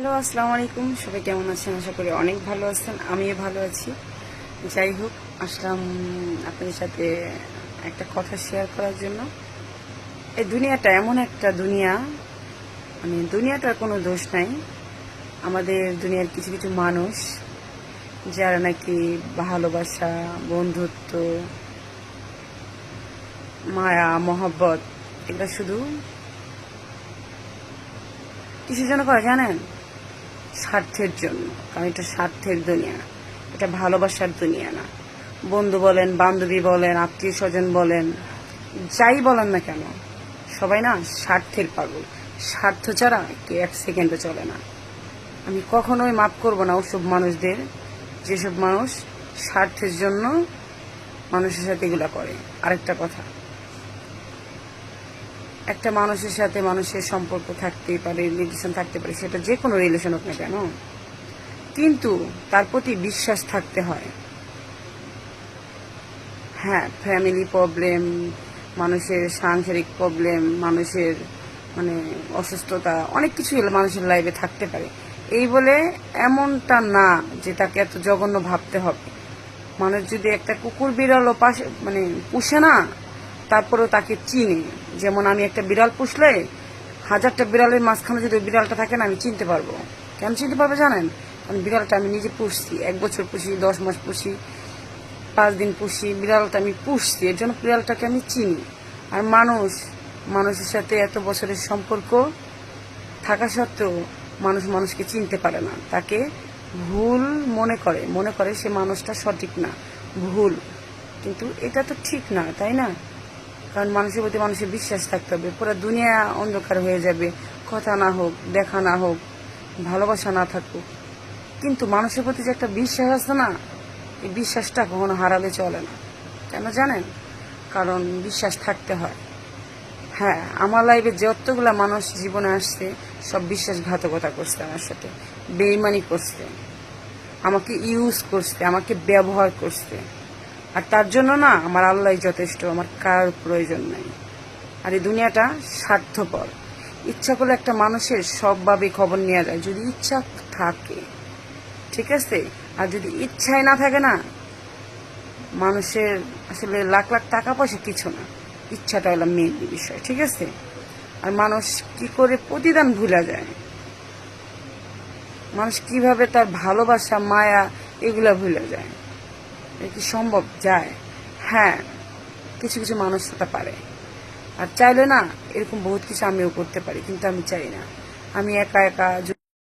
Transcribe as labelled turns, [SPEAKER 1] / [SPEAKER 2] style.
[SPEAKER 1] Hello, আসসালামু আলাইকুম। সবাই কেমন আছেন? আশা করি অনেক ভালো আছেন। আমিও ভালো আছি। যাই হোক, আসলাম আপনাদের সাথে একটা কথা শেয়ার করার জন্য। এই দুনিয়াটা এমন একটা দুনিয়া, মানে দুনিয়াটার কোনো দোষ নাই। আমাদের দুনিয়ার কিছু কিছু মানুষ যারা নাকি ভালোবাসা, বন্ধুত্ব, মায়া, মহব্বত এগুলো শুধু কিসের জন্য করে জানেন? স্বার্থের জন্য। কারণ এটা স্বার্থের দুনিয়া, এটা ভালোবাসার দুনিয়া না। বন্ধু বলেন, বান্ধবী বলেন, আত্মীয় স্বজন বলেন, যাই বলেন না কেন, সবাই না স্বার্থের পাগল। স্বার্থ ছাড়া কেউ এক সেকেন্ডও চলে না। আমি কখনোই মাফ করব না ওসব মানুষদের, যেসব মানুষ স্বার্থের জন্য মানুষের সাথে এগুলা করে। আরেকটা কথা, একটা মানুষের সাথে মানুষের সম্পর্ক থাকতেই পারে, রিলেশন থাকতে পারে, সেটা যে কোনো রিলেশন হোক না কেন, কিন্তু তার প্রতি বিশ্বাস থাকতে হয়। হ্যাঁ, ফ্যামিলি প্রবলেম, মানুষের সাংসারিক প্রবলেম, মানুষের মানে অসুস্থতা, অনেক কিছু মানুষের লাইফে থাকতে পারে। এই বলে এমনটা না যে তাকে এত জঘন্য ভাবতে হবে। মানুষ যদি একটা কুকুর বিড়ালও পাশে মানে পুষে না, তারপরেও তাকে চিনে। যেমন আমি একটা বিড়াল পুষলে 1000টা বিড়ালের মাঝখানে যদি বিড়ালটা থাকে না, আমি চিনতে পারবো। কেন চিনতে পারবে জানেন? কারণ বিড়ালটা আমি নিজে পুষছি, 1 বছর পুষি, 10 মাস পুষি, 5 দিন পুষি, বিড়ালটা আমি পুষছি, এর জন্য বিড়ালটাকে আমি চিনি। আর মানুষের সাথে এত বছরের সম্পর্ক থাকা সত্ত্বেও মানুষ মানুষকে চিনতে পারে না, তাকে ভুল মনে করে সে মানুষটা সঠিক না, ভুল। কিন্তু এটা তো ঠিক না, তাই না? কারণ মানুষের প্রতি মানুষের বিশ্বাস থাকতে হবে। পুরো দুনিয়া অন্ধকার হয়ে যাবে, কথা না হোক, দেখা না হোক, ভালোবাসা না থাকুক, কিন্তু মানুষের প্রতি যে একটা বিশ্বাস আছে না, এই বিশ্বাসটা কখনো হারালে চলে না। কেন জানেন? কারণ বিশ্বাস থাকতে হয়। হ্যাঁ, আমার লাইফে যতগুলা মানুষ জীবনে আসছে, সব বিশ্বাসঘাতকতা করছে আমার সাথে, বেইমানি করছে, আমাকে ইউজ করছে, আমাকে ব্যবহার করছে। আর তার জন্য না আমার আল্লাহ যথেষ্ট, আমার কার প্রয়োজন নাই। আর এই দুনিয়াটা স্বার্থপর। ইচ্ছা করলে একটা মানুষের সবভাবে খবর নেওয়া যায়, যদি ইচ্ছা থাকে, ঠিক আছে? আর যদি ইচ্ছাই না থাকে না, মানুষের আসলে লাখ লাখ টাকা পয়সা কিছু না, ইচ্ছাটা হলো মেন বিষয়, ঠিক আছে? আর মানুষ কি করে প্রতিদান ভুলা যায়, মানুষ কিভাবে তার ভালোবাসা, মায়া এগুলা ভুলে যায়? এটা কি সম্ভব? যায়। হ্যাঁ, কিছু কিছু মানুষ সেটা পারে। আর চাইলে না এরকম বহুত কিছু আমিও করতে পারি, কিন্তু আমি চাই না। আমি একা একা